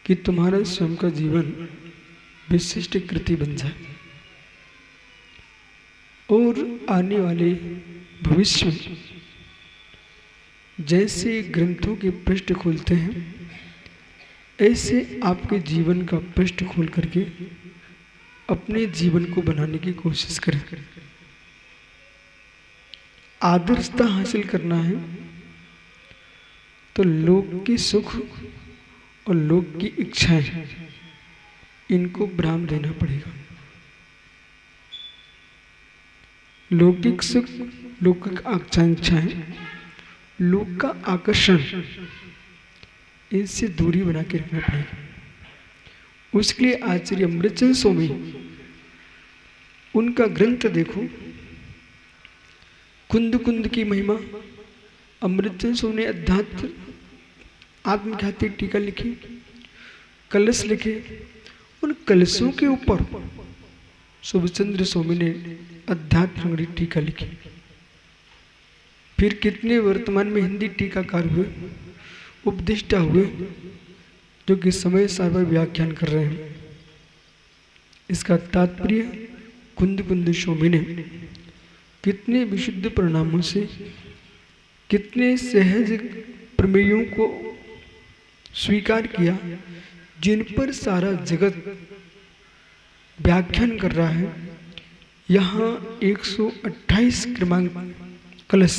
कि तुम्हारा स्वयं का जीवन विशिष्ट कृति बन जाए और आने वाले भविष्य में जैसे ग्रंथों के पृष्ठ खोलते हैं ऐसे आपके जीवन का पृष्ठ खोल करके अपने जीवन को बनाने की कोशिश करें। आदर्शता हासिल करना है तो लोक की सुख और लोक की इच्छाएं इनको विराम देना पड़ेगा। लौकिक सुख, लौकिक आकांक्षाएं, लोक का आकर्षण, इनसे दूरी बना के रखना पड़ेगा। उसके लिए आचार्य अमृतचंद स्वामी, उनका ग्रंथ देखो, कुंद कुंद की महिमा। अमृतचंद स्वामी ने अध्यात्म आत्मख्याति टीका लिखी, कलश लिखे। उन कलशों के ऊपर शुभचंद्र स्वामी ने अध्यात्म टीका लिखी। फिर कितने वर्तमान में हिंदी टीकाकार हुए, उपदिष्टा हुए, जो कि समय सार व्याख्यान कर रहे हैं। इसका तात्पर्य कुंद कुंद स्वामी ने कितने विशुद्ध परिणामों से, कितने सहज प्रमेयों को स्वीकार किया, जिन पर सारा जगत व्याख्यान कर रहा है। यहाँ 128 क्रमांक कलश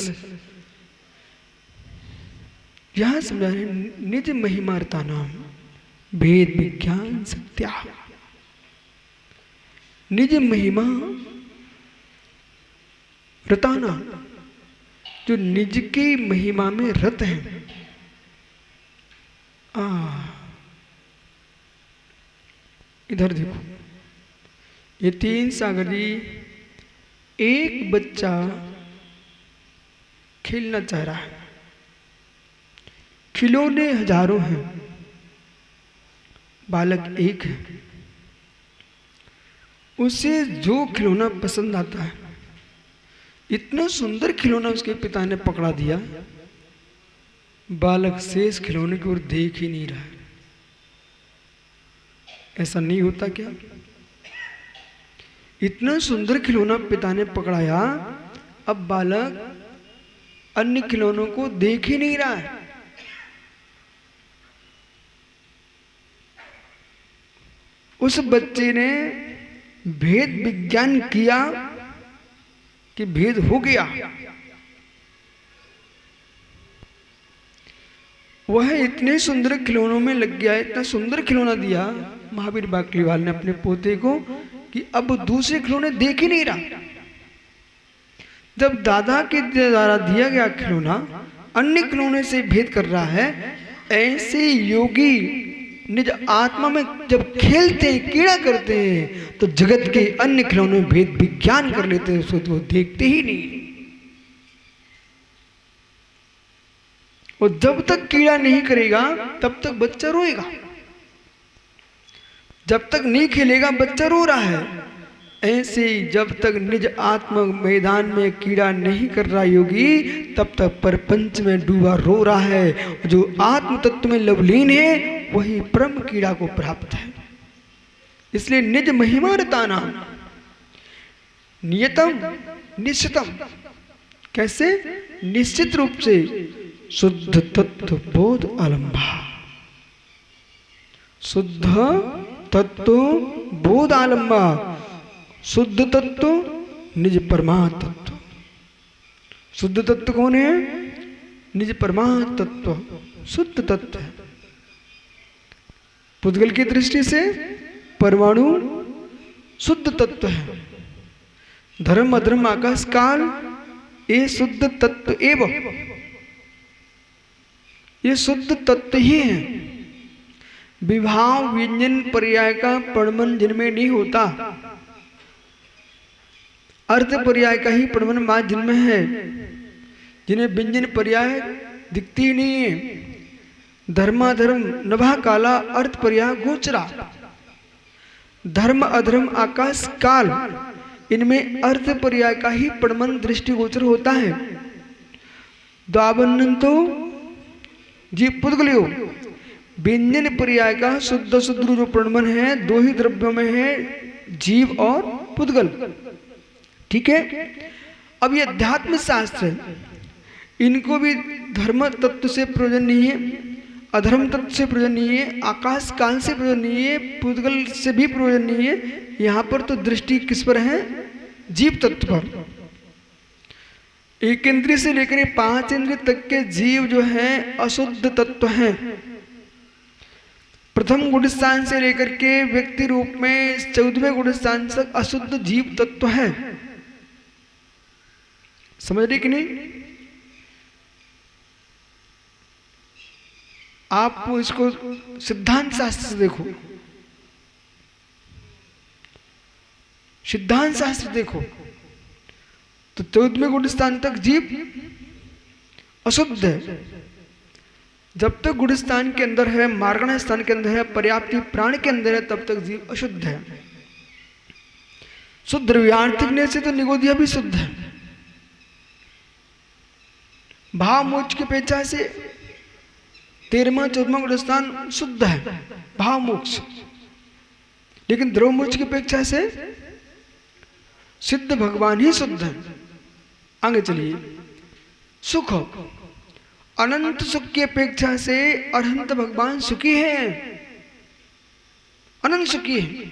यहाँ समझा रहे निज महिमार्ता नाम भेद विज्ञान सत्या। निज महिमा रताना, जो निज की महिमा में रत है। इधर देखो, ये तीन सागर जी, एक बच्चा खेलना चाह रहा है, खिलौने हजारों हैं, बालक एक है। उसे जो खिलौना पसंद आता है, इतना सुंदर खिलौना उसके पिता ने पकड़ा दिया, बालक शेष खिलौने की ओर देख ही नहीं रहा है। ऐसा नहीं होता क्या? इतना सुंदर खिलौना पिता ने पकड़ाया, अब बालक अन्य खिलौनों को देख ही नहीं रहा है। उस बच्चे ने भेद विज्ञान किया कि भेद हो गया। वह इतने सुंदर खिलौनों में लग गया, इतना सुंदर खिलौना दिया महावीर बाकलीवाल ने अपने पोते को कि अब दूसरे खिलौने देख ही नहीं रहा। जब दादा के द्वारा दिया गया खिलौना अन्य खिलौने से भेद कर रहा है, ऐसे योगी निज आत्मा में जब खेलते हैं, कीड़ा करते हैं, तो जगत के अन्य खिलौने में भेद विज्ञान कर लेते हैं, उसको तो वो देखते ही नहीं। और जब तक कीड़ा नहीं करेगा तब तक बच्चा रोएगा, जब तक नहीं खेलेगा बच्चा रो रहा है। ऐसे जब तक निज आत्म मैदान में कीड़ा नहीं कर रहा योगी, तब तक परपंच में डूबा रो रहा है। जो आत्म तत्व में लवलीन है वही परम कीड़ा को प्राप्त है। इसलिए निज महिमा रताना नियतम निश्चितम, कैसे? निश्चित रूप से शुद्ध तत्व बोध आलंबा, शुद्ध तत्व बोध आलंबा। शुद्ध तत्व निज परमात्म तत्व। शुद्ध तत्व कौन है? निज परमात्म तत्व शुद्ध तत्व है। पुद्गल की दृष्टि से परमाणु शुद्ध तत्व है। धर्म अधर्म आकाश काल ये शुद्ध तत्व एवं, ये शुद्ध तत्व ही है। विभाव व्यंजन पर्याय का पड़मन जिनमें नहीं होता, अर्थ पर्याय का ही पड़मन मां जिनमें है, जिन्हें व्यंजन पर्याय दिखती ही नहीं है। धर्माधर्म नभा काला अर्थ पर्याय गोचरा। धर्म अधर्म आकाश काल, इनमें अर्थ पर्याय का ही पड़मन दृष्टिगोचर होता है। द्वावन्न तो जी पुद्गलियो व्यंजन पर्याय का शुद्ध शुद्ध जो प्रणमन है, दो ही द्रव्यों में है, जीव और पुद्गल। ठीक है। अब ये अध्यात्म शास्त्र है, इनको भी धर्म तत्व से प्रयोजन नहीं है, अधर्म तत्व से प्रयोजन नहीं है, आकाश काल से प्रयोजन नहीं है, पुद्गल से भी प्रयोजन नहीं है। यहां पर तो दृष्टि किस पर है? जीव तत्व पर। एक इंद्रिय से लेकर 5 इंद्रिय तक के जीव जो है अशुद्ध तत्व हैं। प्रथम गुण स्थान से लेकर के व्यक्ति रूप में 14वें गुण स्थान तक अशुद्ध जीव तत्व है। समझ रहे कि नहीं? आप इसको सिद्धांत शास्त्र से देखो, सिद्धांत शास्त्र देखो तो 14वें गुण स्थान तक जीव अशुद्ध है। जब तक गुण स्थान के अंदर है, मार्गण स्थान के अंदर है, पर्याप्ति प्राण के अंदर है, तब तक जीव अशुद्ध है। शुद्ध द्रव्यार्थिक से तो निगोदिया भी शुद्ध है। भाव मोक्ष की अपेक्षा से 13वां 14वां गुण स्थान शुद्ध है, भाव मोक्ष। लेकिन द्रव्य मोक्ष की अपेक्षा से सिद्ध भगवान ही शुद्ध है। आगे चलिए। सुख, अनंत सुख की अपेक्षा से अनंत भगवान सुखी है, अनंत सुखी है।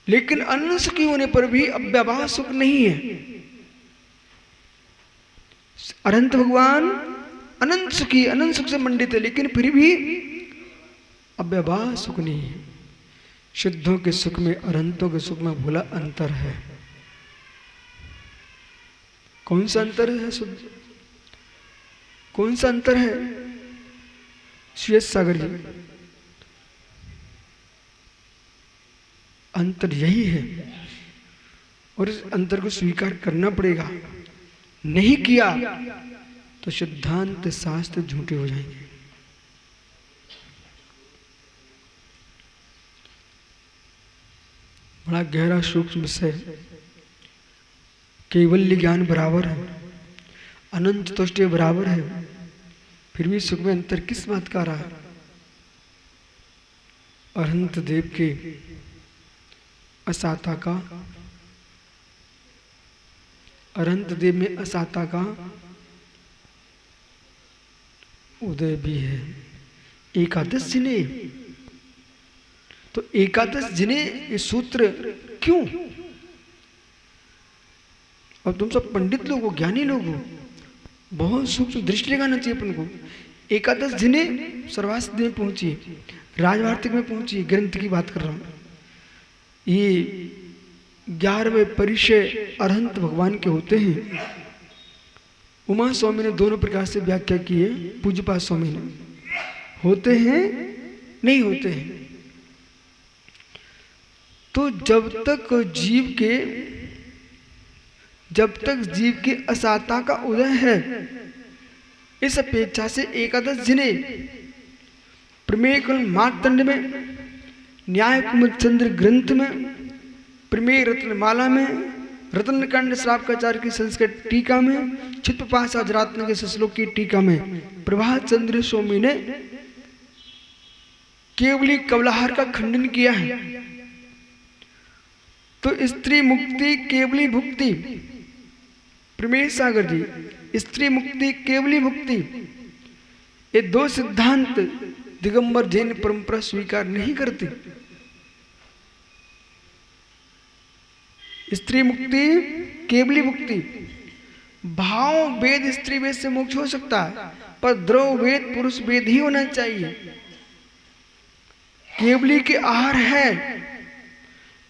लेकिन अनंत सुखी होने पर भी अव्यवहार सुख नहीं है। अनंत भगवान अनंत सुखी, अनंत सुख से मंडित है, लेकिन फिर भी अव्यवहार सुख नहीं है। शुद्धों के सुख में अनंतों के सुख में भोला अंतर है। कौन सा अंतर है? शुद्ध कौन सा अंतर है? श्वेत सागर जी, अंतर यही है और इस अंतर को स्वीकार करना पड़ेगा। नहीं किया तो सिद्धांत शास्त्र झूठे हो जाएंगे। बड़ा गहरा सूक्ष्म विषय। केवल्य ज्ञान बराबर है, अनंत तुष्टि बराबर है, फिर भी सुख में अंतर किस बात का रहा? अनंत देव के असाता का, अनंत देव में असाता का उदय भी है। एकादश जिने, तो एकादश जिने ये सूत्र क्यों? अब तुम सब पंडित लोग हो, ज्ञानी लोग हो, बहुत सूक्ष्म दृष्टि लगाना चाहिए अपन को। एकादश जिने सर्वास्थ में पहुंची, राजवार्तिक में पहुंची, ग्रंथ की बात कर रहा हूं। ये 11वें परिचय अरहंत भगवान के होते हैं। उमा स्वामी ने दोनों प्रकार से व्याख्या की है, पूज्यपाद स्वामी ने। होते हैं नहीं होते हैं। तो जब तक जीव के असाता का उदय है, इस अपेक्षा से एकादश जिने प्रमेय मार्तंड में, न्याय कुमुद चंद्र ग्रंथ में, प्रमेय रत्नमाला में, रत्नकांड श्रावकाचार्य की संस्कृत टीका में, चित्तपास अजरात्न के श्लोक की टीका में प्रभात चंद्र स्वामी ने केवली कवलाहार का खंडन किया है। तो स्त्री मुक्ति केवली भुक्ति, प्रमेय सागर जी, स्त्री मुक्ति केवली भुक्ति, ये दो सिद्धांत दिगंबर जैन परंपरा स्वीकार नहीं करती। स्त्री मुक्ति केवली मुक्ति, भाव वेद स्त्री वेद से मोक्ष हो सकता है, पर द्रव वेद पुरुष वेद ही होना चाहिए। केवली के आहार है,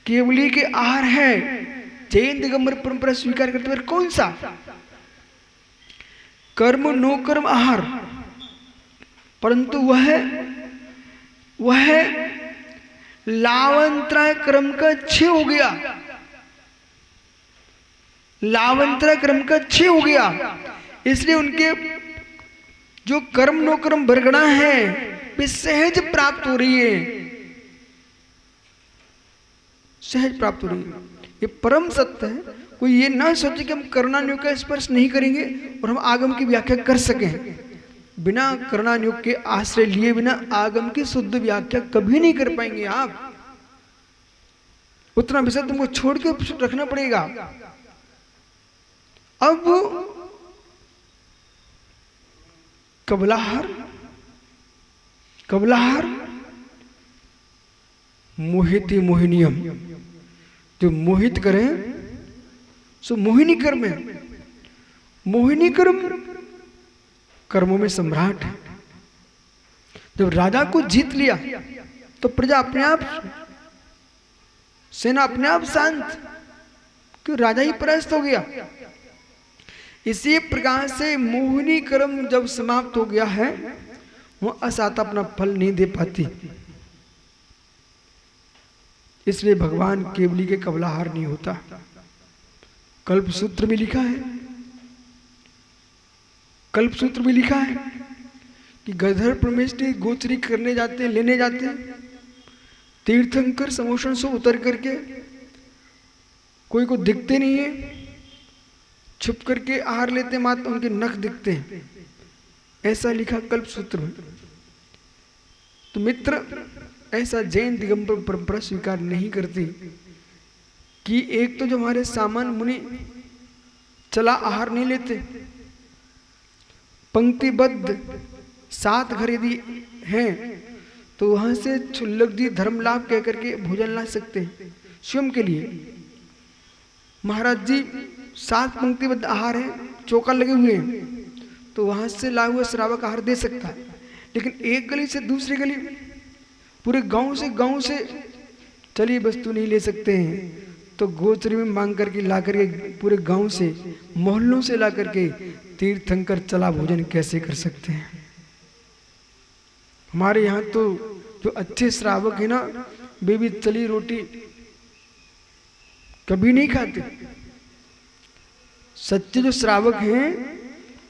केवली के आहार है, जैन दिगंबर परंपरा स्वीकार करते हुए कौन सा? कर्म नो कर्म आहार, परंतु वह लावंतराय क्रम का क्षय हो गया, लावंतराय क्रम का क्षय हो गया। इसलिए उनके जो कर्म नो कर्म वर्गणा है वे सहज प्राप्त हो रही है, सहज प्राप्त हो रही है। ये परम सत्य है। कोई ये ना सोचे कि हम कर्णान्यों का स्पर्श नहीं करेंगे और हम आगम की व्याख्या कर सकें। बिना करणान योग के आश्रय लिए बिना आगम की शुद्ध व्याख्या कभी नहीं कर पाएंगे आप। उतना विषय तुमको छोड़ के रखना पड़ेगा। अब कबलाहार कबलाहार मोहिती मोहिनियम, जो मोहित करें सो मोहिनी कर्म है। मोहिनी कर्म कर्मों में सम्राट है। जब राजा को जीत लिया तो प्रजा अपने आप, सेना अपने आप शांत, क्यों? राजा ही परास्त हो गया। इसी प्रकार से मोहिनी कर्म जब समाप्त हो गया है, वो असाता अपना फल नहीं दे पाती। इसलिए भगवान केवली के कबलाहार नहीं होता। कल्प सूत्र में लिखा है, कल्प सूत्र में लिखा है कि गधर परमेश्वरी गोचरी करने जाते, लेने जाते, तीर्थंकर समोषण से उतर करके कोई को दिखते नहीं है, छुप करके आहार लेते, मात्र उनके नख दिखते हैं। ऐसा लिखा कल्प सूत्र में। तो मित्र, ऐसा जैन दिगंबर परंपरा स्वीकार नहीं करती कि एक तो जो हमारे सामान्य मुनि चला आहार नहीं लेते, पंक्तिबद्ध 7 घर यदि हैं तो वहां से क्षुल्लक दी धर्म लाभ कह करके भोजन ला सकते हैं स्वयं के लिए। महाराज जी 7 पंक्तिबद्ध आहार है, चौका लगे हुए हैं, तो वहां से ला हुआ श्रावक आहार दे सकता है। लेकिन एक गली से दूसरी गली, पूरे गांव से चलिए वस्तु नहीं ले सकते हैं, तो गोचरी में मांग करके ला करके पूरे गांव से, मोहल्लों से ला करके तीर्थंकर चला भोजन कैसे कर सकते हैं? हमारे यहाँ तो जो अच्छे श्रावक है ना, वे भी चली रोटी कभी नहीं खाते। सच्चे जो श्रावक हैं,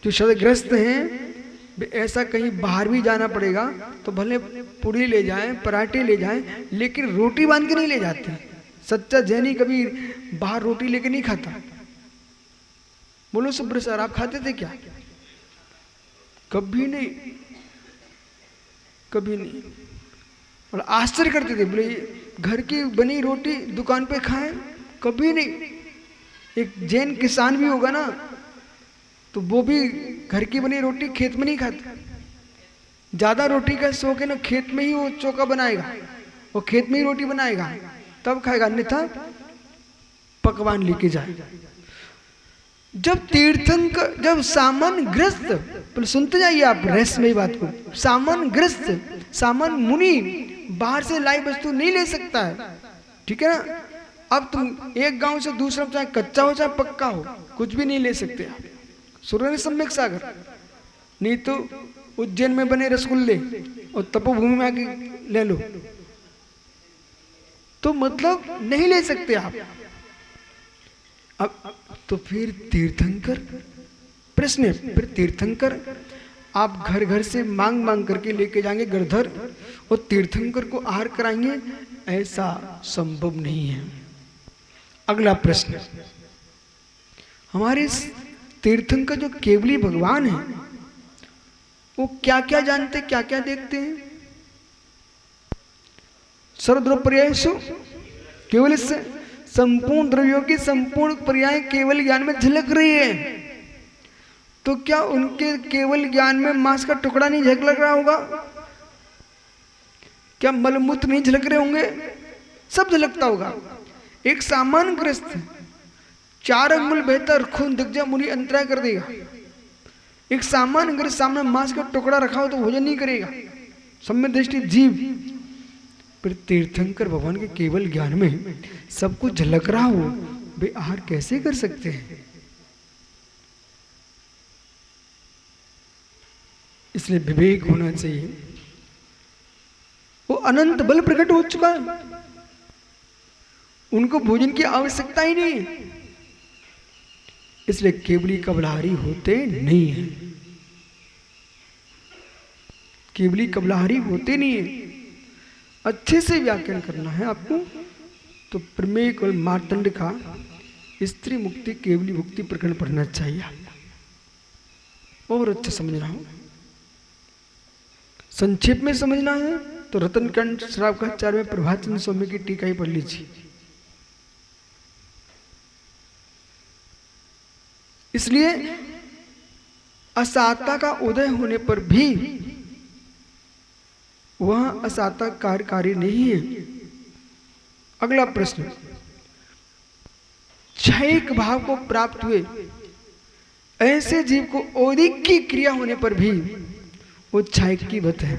जो शतग्रस्त हैं, वे ऐसा कहीं बाहर भी जाना पड़ेगा तो भले पूरी ले जाएं, पराठे ले जाएं, लेकिन रोटी बांध के नहीं ले जाते। सच्चा जैनी कभी बाहर रोटी लेके नहीं खाता। बोलो सुब्र सर, आप खाते थे क्या? कभी नहीं, कभी नहीं। और आश्चर्य करते थे, बोले घर की बनी रोटी दुकान पे खाएं? कभी नहीं। एक जैन किसान भी होगा ना, तो वो भी घर की बनी रोटी खेत में नहीं खाता। ज्यादा रोटी का शौक है ना, खेत में ही वो चौका बनाएगा, वो खेत में ही रोटी बनाएगा, तब खाएगा, अन्यथा पकवान लेके जाएगा। जब तीर्थंकर, जब सामान्य ग्रस्त, सुनते जाइए आप रहस्यमयी बात को, सामान्य ग्रस्त, सामान्य मुनि बाहर से लाई वस्तु नहीं ले सकता है, ठीक है ना? अब तुम एक गांव से दूसरा, चाहे कच्चा हो चाहे पक्का हो, कुछ भी नहीं ले सकते आप। सुरन सम्यक सागर नहीं तो उज्जैन में बने रसगुल्ले और तपोभूमि में आके ले लो, तो मतलब नहीं ले सकते आप। अब तो फिर तीर्थंकर, प्रश्न है, फिर तीर्थंकर आप घर घर से मांग मांग करके लेके जाएंगे गरधर, और तीर्थंकर को आहार कराएंगे? ऐसा संभव नहीं है। अगला प्रश्न, हमारे तीर्थंकर जो केवली भगवान है, वो क्या क्या जानते, क्या क्या देखते हैं? सर्वद्रव्यपर्यायेषु केवल इससे संपूर्ण द्रव्यों की संपूर्ण पर्याय केवल ज्ञान में झलक रही है। तो क्या उनके केवल ज्ञान में मांस का टुकड़ा नहीं झलक रहा होगा? क्या मलमूत्र नहीं झलक रहे होंगे? सब झलकता होगा। एक सामान्य ग्रस्त 4 अंगुल बेहतर खून दिख जाए, मुनि अंतराय कर देगा। एक सामान्य ग्रस्त सामने मांस का टुकड़ा रखा हो तो भोजन नहीं करेगा, सम्यक दृष्टि जीव। फिर तीर्थंकर भगवान के केवल ज्ञान में सब कुछ झलक रहा हो, वे आहार कैसे कर सकते हैं? इसलिए विवेक होना चाहिए। वो अनंत बल प्रकट हो चुका है, उनको भोजन की आवश्यकता ही नहीं है, इसलिए केवली कबलाहारी होते नहीं है, केवली कबलाहारी होते नहीं है। अच्छे से व्याख्यान करना है आपको, तो प्रमेय और मार्तंड का स्त्री मुक्ति केवली मुक्ति प्रकरण पढ़ना चाहिए, और अच्छा समझ रहा हूं। संक्षेप में समझना है तो रतनकंठ श्रावकाचार्य में प्रभात चंद्र स्वामी की टीका ही पढ़ लीजिए। इसलिए असाता का उदय होने पर भी वह असाता कार्यकारी नहीं है। अगला प्रश्न, क्षयिक भाव को प्राप्त हुए ऐसे जीव को औदिक की क्रिया होने पर भी वो क्षयिकीवत है।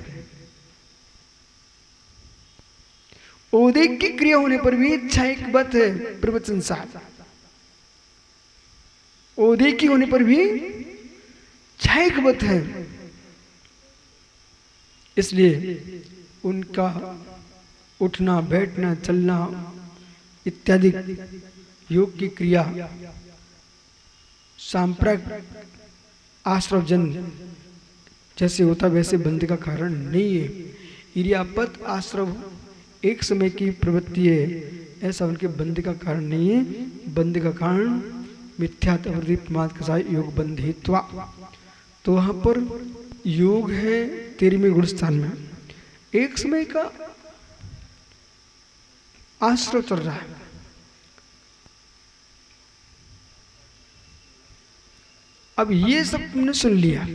औदिक की क्रिया होने पर भी क्षयिकवत है प्रवचन सार। औदिक की होने पर भी क्षयिकवत है। इसलिए उनका उठना बैठना चलना इत्यादि योग की क्रिया सांप्रक आश्रवजन जैसे होता वैसे बंध का कारण नहीं है। इरियापत आश्रव एक समय की प्रवृत्ति है, ऐसा उनके बंध का कारण नहीं है। बंध का कारण मिथ्यात्व योग बंधित्वा। तो वहां पर योग है 13वें गुण स्थान में, एक समय का आश्रव चल रहा है। अब ये सब तुमने सुन लिया,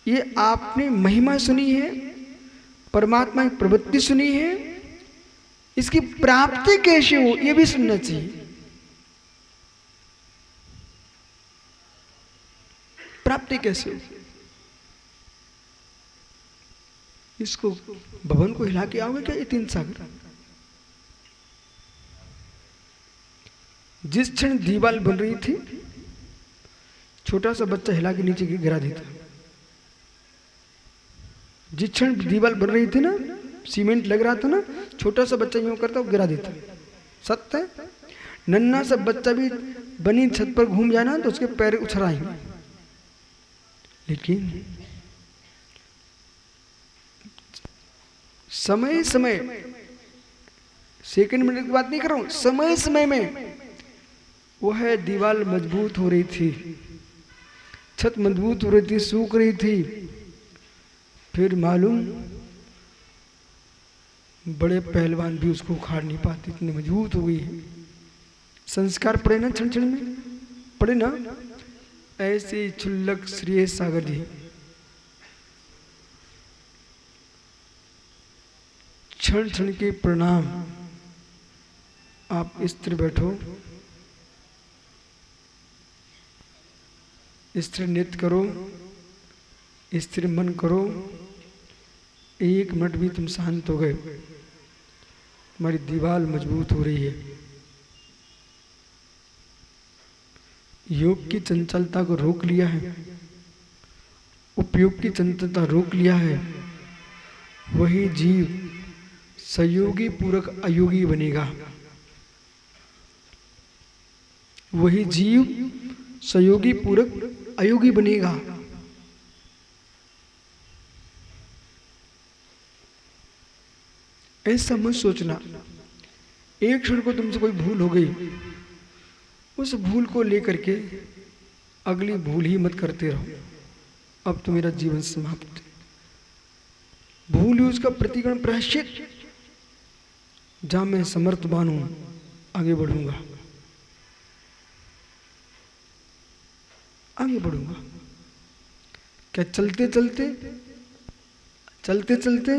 ये आपने महिमा सुनी है, परमात्मा की प्रवृत्ति सुनी है, इसकी प्राप्ति कैसे हो ये भी सुनना चाहिए। प्राप्ति कैसे हो, इसको भवन को हिला के आओगे क्या? ये 3 सागर जिस क्षण दीवार बन रही थी, छोटा सा बच्चा हिला के नीचे गिरा देता। जिस क्षण दीवार बन रही थी ना, सीमेंट लग रहा था ना, छोटा सा बच्चा यूं करता वो गिरा देता। सत्य है। नन्हा सा बच्चा भी बनी छत पर घूम जाए ना तो उसके पैर उछराएंगे। लेकिन समय समय, सेकंड मिनट की बात नहीं कर रहा हूं, समय समय में वह दीवार मजबूत हो रही थी, छत मजबूत हो रही थी, सूख रही थी। फिर मालूम बड़े पहलवान भी उसको उखाड़ नहीं पाते, इतनी मजबूत हो गई है। संस्कार पड़े ना क्षण क्षण में, पड़े ना। ऐसे क्षुल्लक श्री सागर जी क्षण क्षण के प्रणाम। आप स्थिर बैठो, स्थिर नृत्य करो, स्थिर मन करो। 1 मिनट भी तुम शांत हो गए, तुम्हारी दीवार मजबूत हो रही है। योग की चंचलता को रोक लिया है, उपयोग की चंचलता रोक लिया है। वही जीव संयोगी पूरक अयोगी बनेगा। वही जीव संयोगी पूरक अयोगी बनेगा। ऐसा मत सोचना एक क्षण को तुमसे कोई भूल हो गई, उस भूल को लेकर के अगली भूल ही मत करते रहो। अब तो मेरा जीवन समाप्त। भूल ही उसका प्रतिगण प्रायश्चित। जहां मैं समर्थवान हूं आगे बढ़ूंगा, आगे बढ़ूंगा। क्या चलते चलते चलते चलते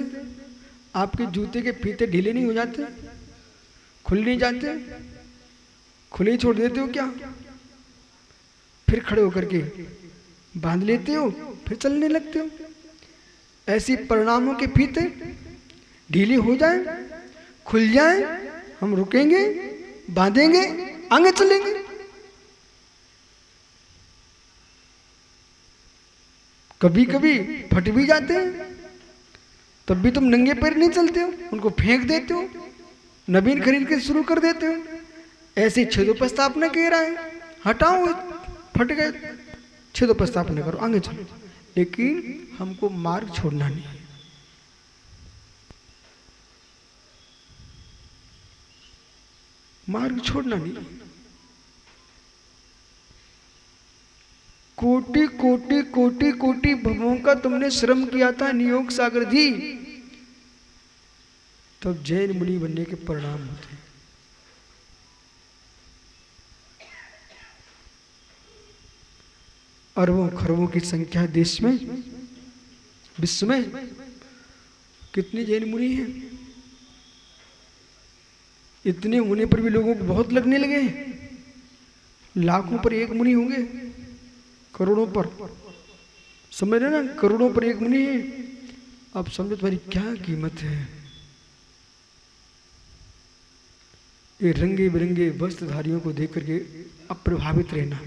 आपके जूते के फीते ढीले नहीं हो जाते, खुल नहीं जाते? खुले ही छोड़ देते हो क्या? फिर खड़े होकर के बांध लेते हो, फिर चलने लगते हो। ऐसी परिणामों के फीते ढीले हो जाए, खुल जाए, हम रुकेंगे, बांधेंगे, आगे चलेंगे। कभी कभी फट भी जाते हैं, तब भी तुम नंगे पैर नहीं चलते हो, उनको फेंक देते हो, नवीन खरीद के शुरू कर देते हो। ऐसे छेदोपस्थाप न कह रहा है, हटाओ, फट गए, छेदोपस्थाप न करो, आगे चलो। लेकिन हमको मार्ग छोड़ना नहीं है। मार्ग छोड़ना नहीं। कोटि कोटि कोटि कोटि भवों का तुमने श्रम किया था नियोग सागर जी, तब जैन मुनि बनने के परिणाम होते हैं। अरबों खरबों की संख्या देश में, विश्व में कितने जैन मुनि हैं? इतने होने पर भी लोगों को बहुत लगने लगे हैं। लाखों पर एक मुनि होंगे, करोड़ों पर, समझ रहे ना, करोड़ों पर एक मुनि है। अब समझो तुम्हारी क्या कीमत है। ये रंगे बिरंगे वस्त्रधारियों को देख करके अप्रभावित रहना,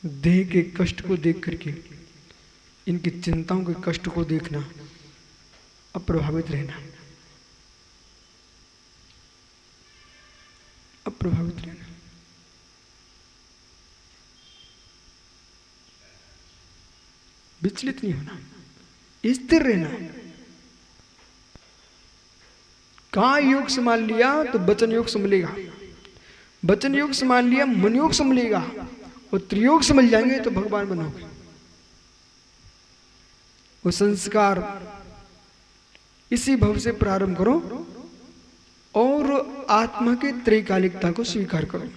देह के कष्ट को देख करके, इनकी चिंताओं के कष्ट को देखना, अप्रभावित रहना, अप्रभावित रहना। विचलित नहीं होना, स्थिर रहना। कहाँ योग संभाल लिया तो वचन योग संभलेगा, वचन योग संभाल लिया मन योग संभलेगा, और त्रियोग संभल जाएंगे तो भगवान बनोगे। वो संस्कार इसी भव से प्रारंभ करो और आत्मा की त्रैकालिकता को स्वीकार करो।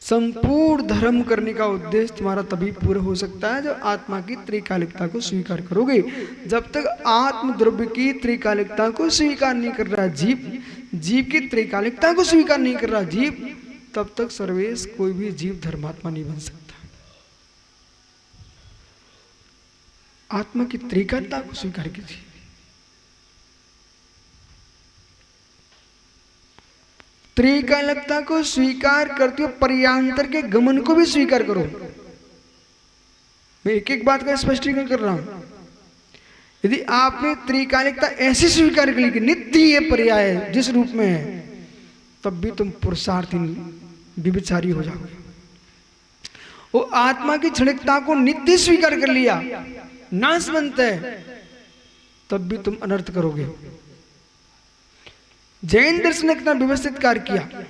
संपूर्ण धर्म करने का उद्देश्य तुम्हारा तभी पूरा हो सकता है जब आत्मा की त्रैकालिकता को स्वीकार करोगे। जब तक आत्म द्रव्य की त्रैकालिकता को स्वीकार नहीं कर रहा जीव, जीव की त्रैकालिकता को स्वीकार नहीं कर रहा जीव, तब तक सर्वेश कोई भी जीव धर्मात्मा नहीं बन सकता। आत्मा की त्रैकालिकता को स्वीकार कीजिए। त्रैकालिकता को स्वीकार करते हुए पर्यांतर के गमन को भी स्वीकार करो। मैं एक एक बात का स्पष्टीकरण कर रहा हूं। यदि आपने त्रैकालिकता ऐसी स्वीकार कर ली कि नित्य ये पर्याय जिस रूप में है, तब भी तुम पुरुषार्थी विविचारी हो जाओगे। वो आत्मा की क्षणिकता को नित्य स्वीकार कर लिया, नाशवंत है, तब भी तुम अनर्थ करोगे। जैन दर्शन ने कितना व्यवस्थित कार्य किया।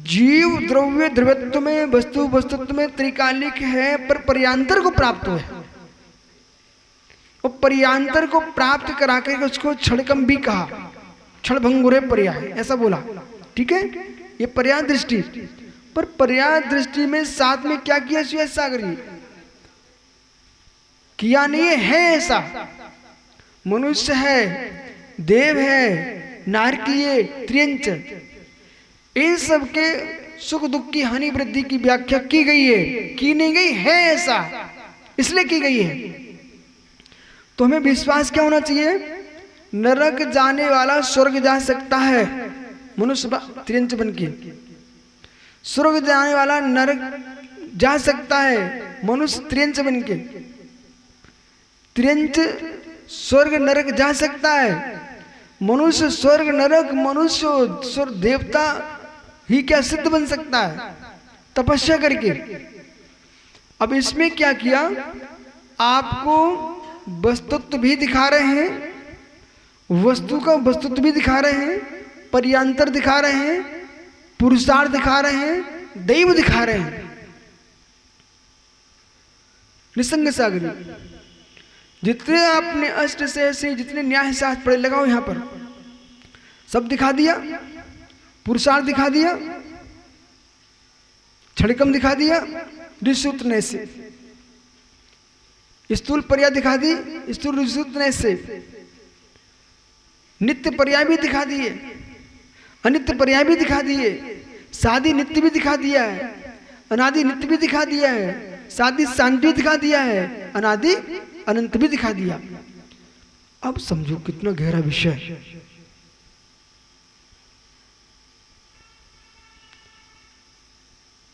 जीव द्रव्य द्रव्यत्व में, वस्तु वस्तुत्व में त्रैकालिक है, पर पर्यांतर को प्राप्त है। और पर्यांतर को प्राप्त करा कर उसको क्षणकम भी कहा, क्षणभंगुरे पर्याय ऐसा बोला। ठीक है, ये पर्याय दृष्टि। पर पर्याय दृष्टि में साथ में क्या किया श्वेत सागर जी? किया नहीं है ऐसा। मनुष्य है, देव है, नारकीय, त्रियंच, इन सब के सुख दुख की हानि वृद्धि की व्याख्या की गई है, की नहीं गई है ऐसा, इसलिए की गई है। तो हमें विश्वास क्या होना चाहिए? नरक जाने वाला स्वर्ग जा सकता है, मनुष्य त्रियंच बन के। स्वर्ग जाने वाला नरक जा सकता है, मनुष्य त्रियंच बन के। त्रियंच स्वर्ग नरक जा सकता है, मनुष्य स्वर्ग नरक, मनुष्य स्वर्ग देवता ही क्या सिद्ध बन सकता है तपस्या करके। अब इसमें क्या किया? आपको वस्तुत्व भी दिखा रहे हैं, वस्तु का वस्तुत्व भी दिखा रहे हैं, पर्यांतर दिखा रहे हैं, पुरुषार्थ दिखा रहे हैं, दैव दिखा रहे हैं। निसंग सागरी जितने आपने अष्ट से जितने न्याय शास्त्र पढ़े लगाओ यहां पर, सब दिखा दिया। पुरुषार्थ दिखा दिया, क्षणिकम दिखा दिया, ऋषिसूत्र से स्थूल पर्याय दिखा दी, स्थूल ऋषिसूत्र से नित्य पर्याय भी दिखा दिए, अनित्य पर्याय भी दिखा दिए, शादी नित्य भी दिखा दिया है, अनादि नित्य भी दिखा दिया है, शादी शांति भी दिखा दिया है, अनादि अनंत भी दिखा दिया। अब समझो कितना गहरा विषय।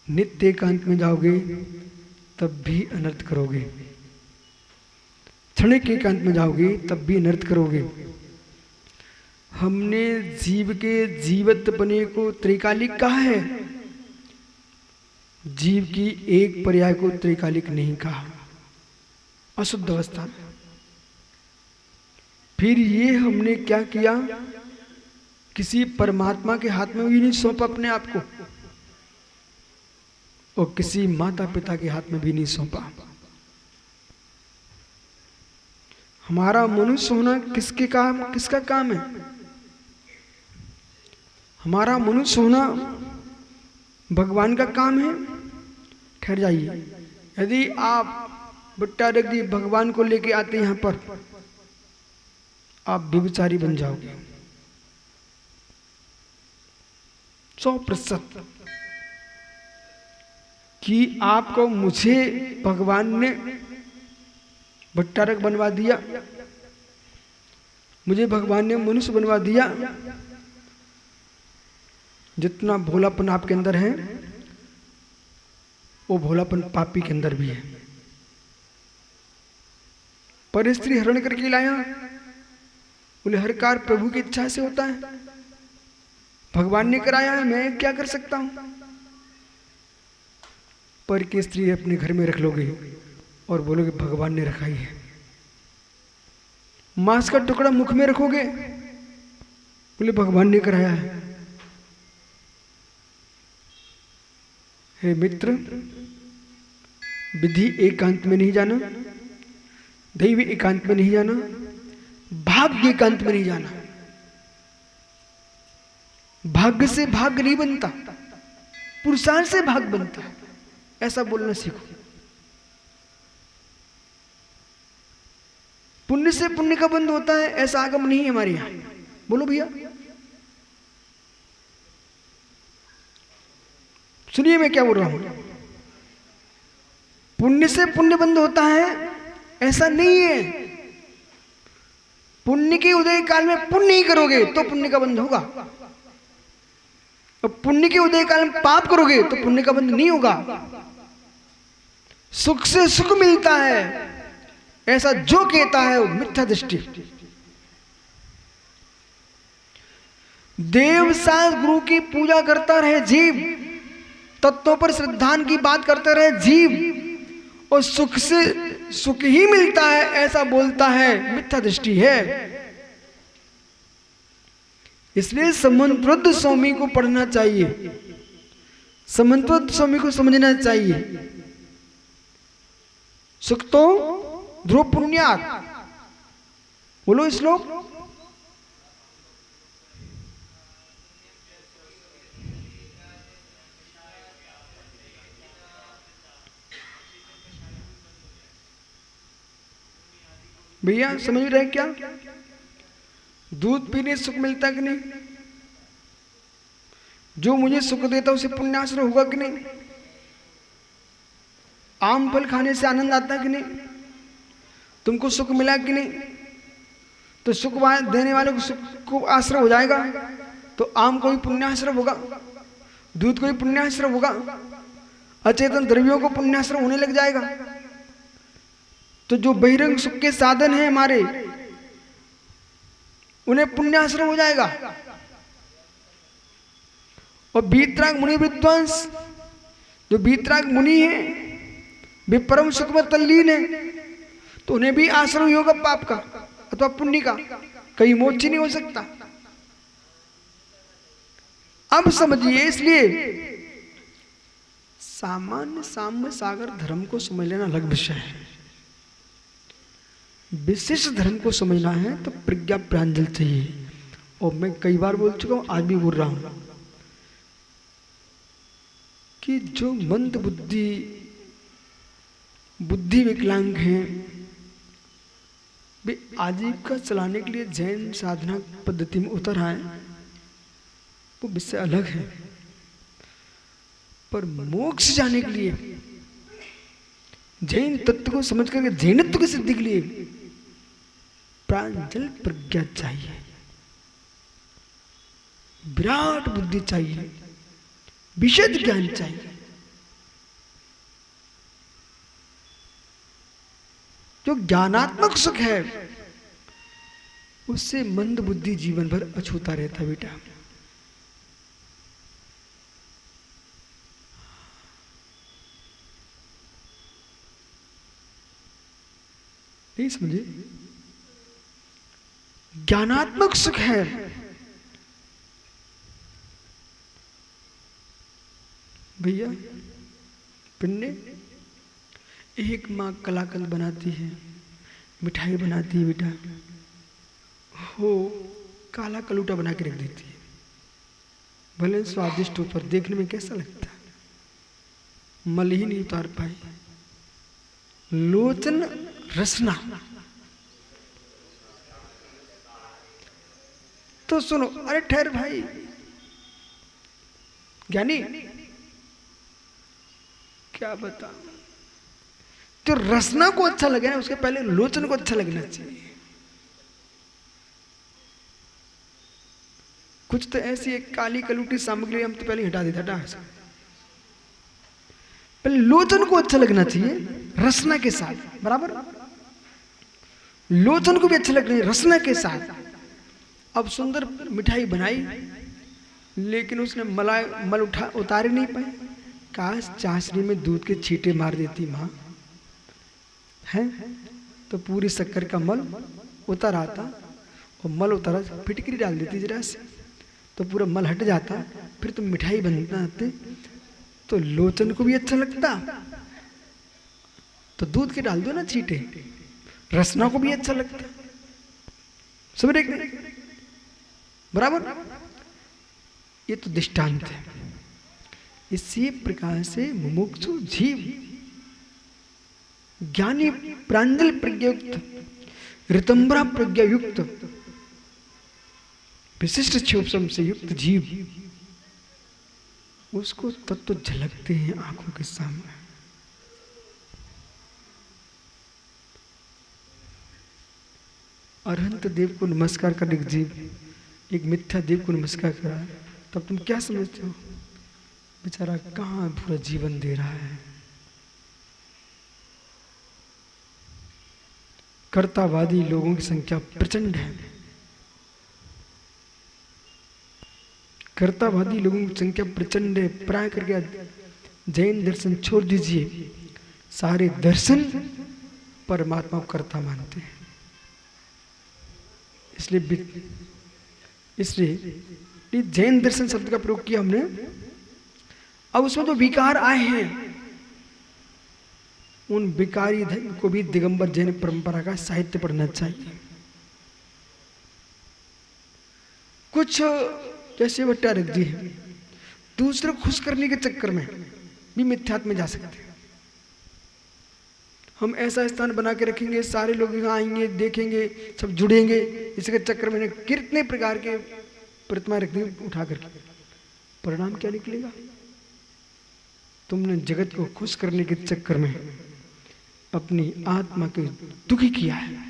नित्य एकांत में जाओगे तब भी अनर्थ करोगे, क्षणिक एकांत में जाओगे तब भी अनर्थ करोगे। हमने जीव के जीवत्वपने को त्रैकालिक कहा है, जीव की एक पर्याय को त्रैकालिक नहीं कहा, अशुद्ध अवस्था। फिर ये हमने क्या किया? किसी परमात्मा के हाथ में भी नहीं सौंपा अपने आप को। और किसी माता पिता के हाथ में भी नहीं सौंपा। हमारा मनुष्य होना किसका काम है? हमारा मनुष्य होना भगवान का काम है। ठहर जाइए, यदि आप भट्टारक जी भगवान को लेके आते यहाँ पर, आप व्यभिचारी बन जाओगे 100%। कि आपको मुझे भगवान ने भट्टारक बनवा दिया, मुझे भगवान ने मनुष्य बनवा दिया। जितना भोलापन आपके अंदर है वो भोलापन पापी के अंदर भी है। पर स्त्री हरण करके लाया, बोले हर कार्य प्रभु की इच्छा से होता है, भगवान ने कराया है, मैं क्या कर सकता हूं। पर की स्त्री अपने घर में रख लोगे और बोलोगे भगवान ने रखाई है। मांस का टुकड़ा मुख में रखोगे, बोले भगवान ने कराया है। हे मित्र, विधि एकांत में नहीं जाना, दैव एकांत में नहीं जाना, भाग्य एकांत में नहीं जाना। भाग्य से भाग्य नहीं बनता, पुरुषार्थ से भाग्य बनता है, ऐसा बोलना सीखो। पुण्य से पुण्य का बंध होता है, ऐसा आगम नहीं है हमारे यहां। बोलो भैया, सुनिए मैं क्या बोल रहा हूं। पुण्य से पुण्य बंध होता है ऐसा नहीं है। पुण्य के उदय काल में पुण्य ही करोगे तो पुण्य का बंध होगा, और पुण्य के उदय काल में पाप करोगे तो पुण्य का बंध नहीं होगा। सुख से सुख मिलता है ऐसा जो कहता है वो मिथ्या दृष्टि। देव शास्त्र गुरु की पूजा करता रहे जीव, तत्वों पर श्रद्धान की बात करते रहे जीव, और सुख से सुख ही मिलता है ऐसा बोलता है, मिथ्या दृष्टि है। इसलिए समन्वृद्ध स्वामी को पढ़ना चाहिए, समन्वृद्ध स्वामी को समझना चाहिए। सुख तो ध्रुव पुण्यात्, बोलो श्लोक। भैया समझ रहे क्या? दूध पीने से सुख मिलता कि नहीं? जो मुझे सुख देता उसे पुण्याश्रय होगा कि नहीं? आम फल खाने से आनंद आता कि नहीं? तुमको सुख मिला कि नहीं? तो सुख देने वाले को सुख को आश्रय हो जाएगा, तो आम को भी पुण्याश्रय होगा, दूध को भी पुण्याश्रय होगा, अचेतन द्रव्यों को पुण्याश्रय होने लग जाएगा। तो जो बहिरंग सुख के साधन हैं हमारे, उन्हें पुण्याश्रय हो जाएगा। और बीतराग मुनि विद्वांस, जो बीतराग मुनि हैं, वे परम सुख में तल्लीन है, तो उन्हें भी आश्रय होगा पाप का अथवा पुण्य का, कहीं मोक्ष नहीं हो सकता। अब समझिए, इसलिए सामान्य साम्य सागर धर्म को समझ लेना अलग विषय है। विशिष्ट धर्म को समझना है तो प्रज्ञा प्रांजल चाहिए। और मैं कई बार बोल चुका हूं, आज भी बोल रहा हूं कि जो मंद बुद्धि विकलांग हैं, वे आजीविका चलाने के लिए जैन साधना पद्धति में उतर आए, वो विषय अलग है। पर मोक्ष जाने के लिए, जैन तत्व को समझ करके जैनत्व की सिद्धि के लिए प्रांजल प्रज्ञा चाहिए, विराट बुद्धि चाहिए, विशद ज्ञान चाहिए। जो ज्ञानात्मक सुख है उससे मंद बुद्धि जीवन भर अछूता रहता बेटा। नहीं समझे? ज्ञानात्मक सुख है, भैया पिन्ने एक माँ कलाकंद बनाती है, मिठाई बनाती है बेटा, हो काला कलूटा बना के रख देती है, भले स्वादिष्ट ऊपर देखने में कैसा लगता है, मल ही नहीं उतार पाई। लोचन रसना। तो सुनो, अरे ठहर भाई ज्ञानी, क्या बता, तो रसना को अच्छा लगे ना, उसके पहले लोचन को अच्छा लगना चाहिए। कुछ तो ऐसी एक काली कलूटी सामग्री हम तो पहले हटा देता था, पहले लोचन को अच्छा लगना चाहिए रसना के साथ, बराबर। लोचन को भी अच्छा लगना चाहिए रसना के साथ। अब सुंदर मिठाई बनाई, लेकिन उसने मल उतार नहीं पाई। काश चाशनी में दूध के छींटे मार देती माँ, है तो पूरी शक्कर का मल उतर आता, और मल उतरा फिटकरी डाल देती जरा से, तो पूरा मल हट जाता, फिर तुम मिठाई बनाते तो लोचन को भी अच्छा लगता। तो दूध के डाल दो ना छींटे, रसना को भी अच्छा लगता। सब देखने बराबर। ये तो दृष्टांत है। इसी प्रकार से मुमुक्षु जीव ज्ञानी प्रांजल प्रज्ञायुक्त ऋतंबरा प्रज्ञायुक्त विशिष्ट क्षोभसम से युक्त जीव, उसको तत्व झलकते हैं आंखों के सामने। अरहंत देव को नमस्कार कर एक जीव एक मिथ्या देव को नमस्कार करा, तब तुम क्या समझते हो? बेचारा कहां पूरा जीवन दे रहा है। कर्तावादी लोगों की संख्या प्रचंड है। कर्तावादी लोगों की संख्या प्रचंड है। प्राय करके जैन दर्शन छोड़ दीजिए, सारे दर्शन परमात्मा को कर्ता मानते हैं। इसलिए जैन दर्शन शब्द का प्रयोग किया हमने। अब उसमें जो विकार आए हैं, उन विकारी को भी दिगंबर जैन परंपरा का साहित्य पढ़ना चाहिए। कुछ जैसे वट्टा रख दी है, दूसरे को खुश करने के चक्कर में भी मिथ्यात्व में जा सकते हैं। हम ऐसा स्थान बना के रखेंगे, सारे लोग यहाँ आएंगे, देखेंगे, सब जुड़ेंगे, इसके चक्कर में कितने प्रकार के प्रतिमा रख दी उठा करके, परिणाम क्या निकलेगा? तुमने जगत को खुश करने के चक्कर में अपनी आत्मा को दुखी किया है।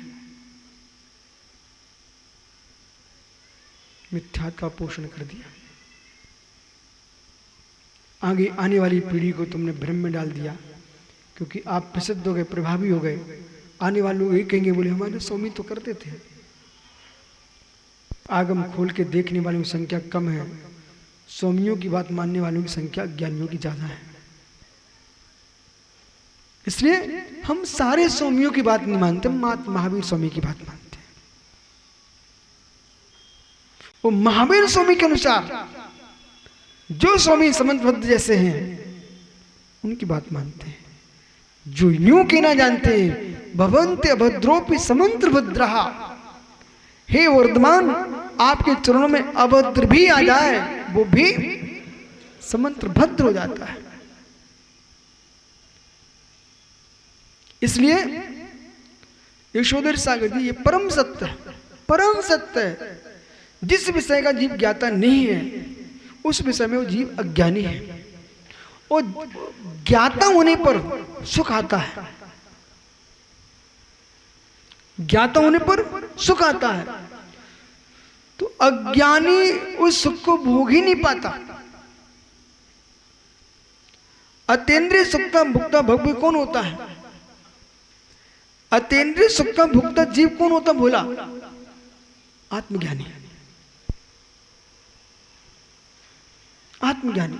मिथ्या का पोषण कर दिया। आगे आने वाली पीढ़ी को तुमने भ्रम में डाल दिया, क्योंकि आप प्रसिद्ध हो गए, प्रभावी हो गए। आने वाले लोग ये कहेंगे, बोले हमारे स्वामी तो करते थे। आगम खोल के देखने वालों की संख्या कम है, स्वामियों की बात मानने वालों की संख्या ज्ञानियों की ज्यादा है। इसलिए हम सारे स्वामियों की बात नहीं मानते, महावीर स्वामी की बात मानते हैं। वो महावीर स्वामी के अनुसार जो स्वामी समंतबद्ध जैसे हैं, उनकी बात मानते हैं। जो यूं के ना जानते हैं, भवन्ते अभद्रोपि समंत्रभद्रहा, हे वर्धमान, आपके चरणों में अभद्र भी आ जाए, वो भी समंत्र भद्र हो जाता है। इसलिए यशोधर सागर जी, ये परम सत्य है, परम सत्य है। जिस विषय का जीव ज्ञाता नहीं है, उस विषय में वो जीव अज्ञानी है। और ज्ञाता होने पर सुख आता है, ज्ञाता होने पर सुख आता है। तो अज्ञानी उस सुख को भोग ही नहीं पाता। अतीन्द्रिय सुख का भुगता भोगी कौन होता है? अतीन्द्रिय सुख का भुगता जीव कौन होता? भोला, आत्मज्ञानी। आत्मज्ञानी।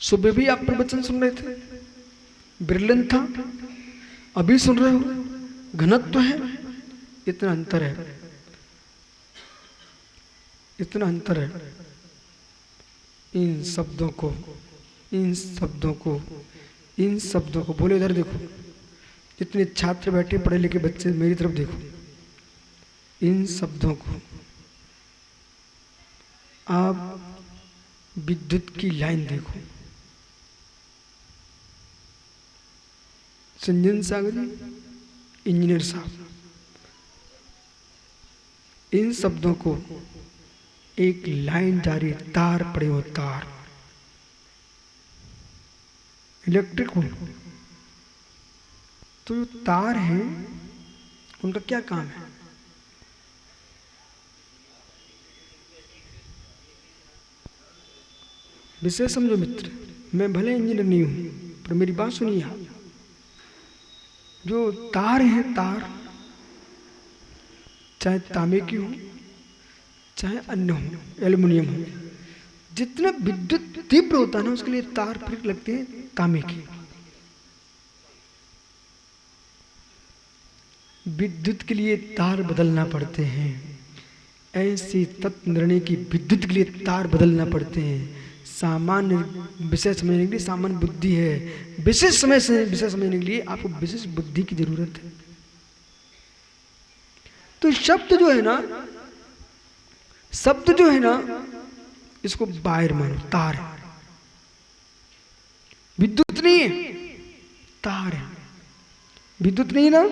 सुबह भी आप प्रवचन सुन रहे थे, बिरलन था, अभी सुन रहे हो, घनत्व है, इतना अंतर है, इतना अंतर है। इन शब्दों को, इन शब्दों को बोले, इधर देखो, जितने छात्र बैठे पढ़े लिखे बच्चे मेरी तरफ देखो, इन शब्दों को आप विद्युत की लाइन देखो। संजन सागर जी, इंजीनियर साहब, इन शब्दों को एक लाइन जा रही है, तार पड़े हो, तार इलेक्ट्रिक हो, तो जो तार हैं उनका क्या काम है? विषय समझो मित्र, मैं भले इंजीनियर नहीं हूं पर मेरी बात सुनिए आप। जो तार हैं, तार चाहे तांबे की हो चाहे अन्य हो, एल्युमिनियम हो, जितना विद्युत तीव्र होता है ना उसके लिए तार फिर लगते हैं तांबे की। विद्युत के लिए तार बदलना पड़ते हैं, ऐसी तत्व निर्णय की विद्युत के लिए तार बदलना पड़ते हैं। सामान्य विषय समझने के लिए सामान्य बुद्धि है, विशेष विषय समझने के लिए आपको विशेष बुद्धि की जरूरत है। तो शब्द जो है ना इसको वायर मानो, तार है, विद्युत नहीं है, तार है। विद्युत नहीं ना,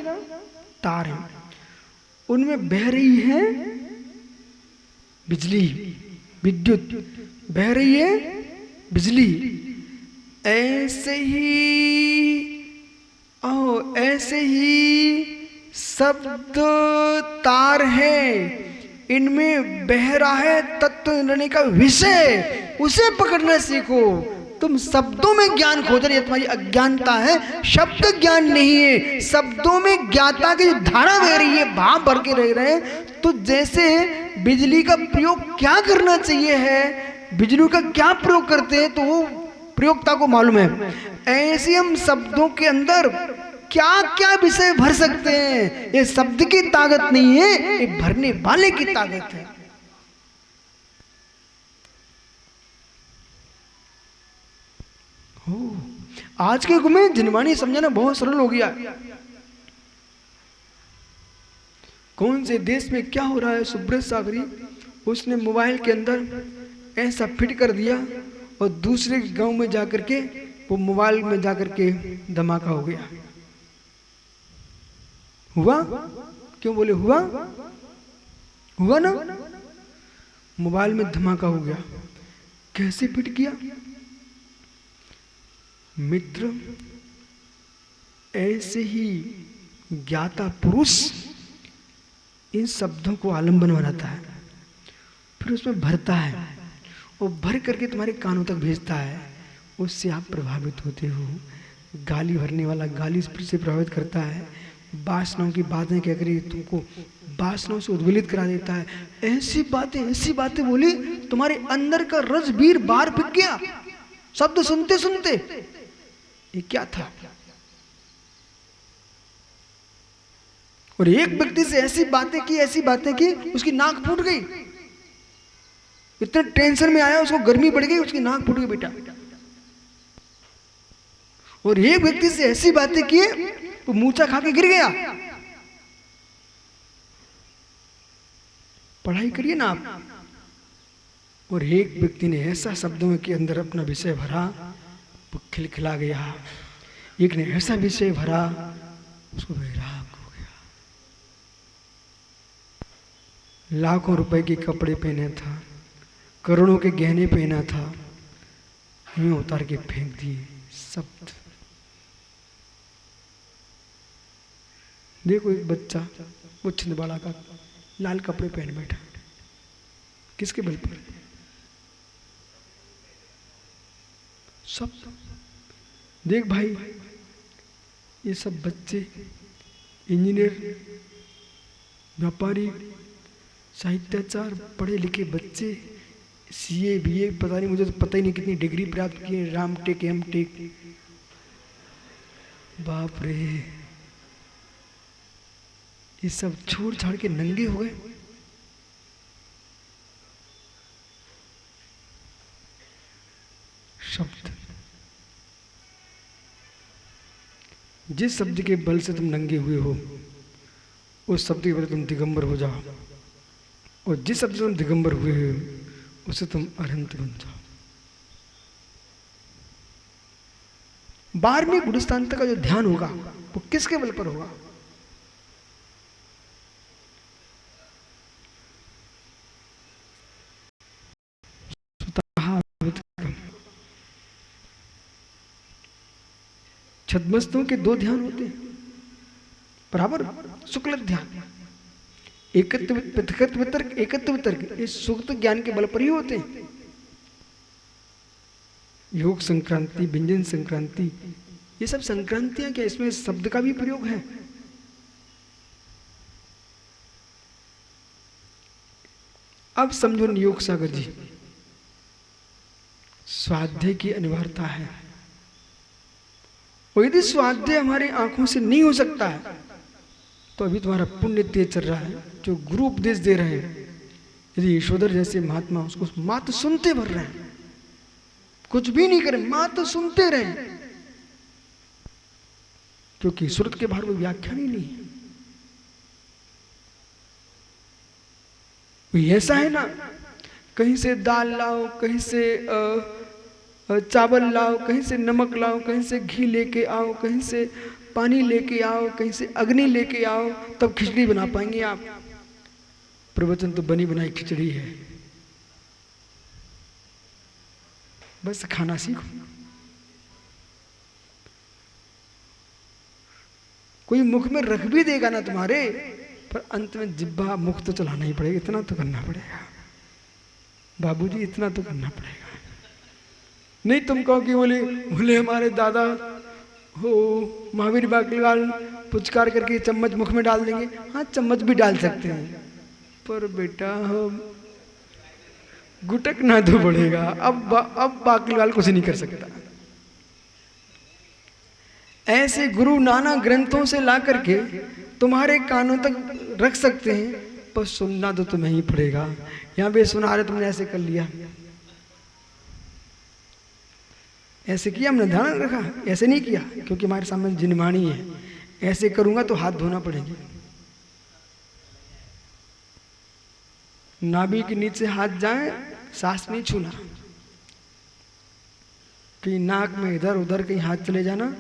तार है, उनमें बह रही है बिजली, विद्युत बह रही है बिजली। ऐसे ही शब्द तार है, इनमें बह रहा है तत्व निर्णय का विषय, उसे पकड़ना सीखो। तुम शब्दों में ज्ञान खोज रहे, तुम्हारी अज्ञानता है, शब्द ज्ञान नहीं है। शब्दों में ज्ञाता की धारा बह रही है, भाव भर के रह रहे हैं। तो जैसे बिजली का प्रयोग क्या करना चाहिए है, बिजली का क्या प्रयोग करते हैं तो वो प्रयोगता को मालूम है। ऐसे हम शब्दों के अंदर क्या क्या विषय भर सकते हैं। ये शब्द की ताकत नहीं है, ये भरने वाले की ताकत है। आज के युग में जिनवाणी समझाना बहुत सरल हो गया। कौन से देश में क्या हो रहा है, सुब्रत सागरी उसने मोबाइल के अंदर ऐसा फिट कर दिया और दूसरे गांव में जाकर के वो मोबाइल में जाकर के धमाका हो गया। हुआ? क्यों बोले हुआ? हुआ ना, मोबाइल में धमाका हो गया। कैसे फिट किया? मित्र, ऐसे ही ज्ञाता पुरुष इन शब्दों को आलंबन बनाता है, फिर उसमें भरता है और भर करके तुम्हारे कानों तक भेजता है। उससे आप प्रभावित होते हो। गाली भरने वाला गाली से प्रभावित करता है, वासनाओं की बातें कह कर तुमको वासनाओं से उद्वेलित करा देता है। ऐसी बातें बोली, तुम्हारे अंदर का रसबीर बाहर फिक गया शब्द सुनते सुनते। ये क्या था? और एक व्यक्ति से ऐसी बातें की उसकी नाक फूट गई। इतने टेंशन में आया, उसको गर्मी बढ़ गई, उसकी नाक फूट गई बेटा। और एक व्यक्ति से ऐसी बातें की वो मूंछा खा के गिर गया। पढ़ाई करिए ना आप। और एक व्यक्ति ने ऐसा शब्दों के अंदर अपना विषय भरा, वो खिलखिला गया। एक ने ऐसा विषय भरा, उसको वैराग हो गया। लाखों रुपए के कपड़े पहने था, करोड़ों के गहने पहना था, यूं उतार के फेंक दिए शब्द। देखो एक बच्चा वो छिंदवाड़ा का लाल कपड़े पहन बैठा, किसके बल पर? सब। देख भाई, ये सब बच्चे इंजीनियर, व्यापारी, साहित्याचार, पढ़े लिखे बच्चे, सीए बीए, पता नहीं, मुझे तो पता ही नहीं कितनी डिग्री प्राप्त किए, रामटेक एमटेक। बाप रे, ये सब छोड़ छाड़ के नंगे हो गए। शब्द जिस शब्द के बल से तुम नंगे हुए हो उस शब्द के बल तुम दिगंबर हो जाओ, और जिस शब्द से तुम दिगंबर हुए हो उससे तुम अरहंत बन जाओ। 12वें गुणस्थान तक का जो ध्यान होगा वो किसके बल पर होगा? छद्मस्तों के 2 ध्यान होते हैं बराबर, शुक्ल ध्यान, एकत्व पृथकत्व तर्क, एकत्व तर्क, इस सुक्त ज्ञान के बल पर ही होते हैं। योग संक्रांति, व्यंजन संक्रांति, ये सब संक्रांतियां क्या, इसमें शब्द का भी प्रयोग है। अब समझो नियोग सागर जी, स्वाध्याय की अनिवार्यता है, और यदि स्वाध्याय हमारी आंखों से नहीं हो सकता है तो अभी तुम्हारा पुण्य तेज चल रहा है, जो गुरु उपदेश दे रहे हैं, यदि यशोधर जैसे महात्मा उसको मात्र सुनते भर रहे हैं, कुछ भी नहीं करें, मात्र सुनते रहे, क्योंकि सूरत के बाहर कोई व्याख्यान ही नहीं है। ऐसा है ना, कहीं से दाल लाओ, कहीं से चावल लाओ, कहीं से नमक लाओ, कहीं से घी लेके आओ, कहीं से पानी लेके आओ, कहीं से अग्नि लेके आओ, तब खिचड़ी बना पाएंगे आप। प्रवचन तो बनी बनाई खिचड़ी है, बस खाना सीखो। कोई मुख में रख भी देगा ना तुम्हारे, पर अंत में जिब्बा मुख तो चलाना ही पड़ेगा, इतना तो करना पड़ेगा बाबूजी, इतना तो करना पड़ेगा। नहीं तुम कहो कि बोले हमारे दादा हो महावीर बाकलीवाल पुचकार करके चम्मच मुख में डाल देंगे, हाँ चम्मच भी डाल सकते हैं, पर बेटा गुटक ना तो पड़ेगा। अब बाकलीवाल कुछ नहीं कर सकता। ऐसे गुरु नाना ग्रंथों से ला करके तुम्हारे कानों तक रख सकते हैं, पर सुनना तो तुम्हें ही पड़ेगा। यहाँ पे सुना रहे तुमने ऐसे कर लिया, ऐसे किया, हमने ध्यान रखा, ऐसे नहीं किया, क्योंकि हमारे सामने जिनवाणी है, ऐसे करूंगा तो हाथ धोना पड़ेगा। नाभि के नीचे हाथ जाए, सांस नहीं छूना, कहीं नाक में इधर उधर कहीं हाथ चले जाना,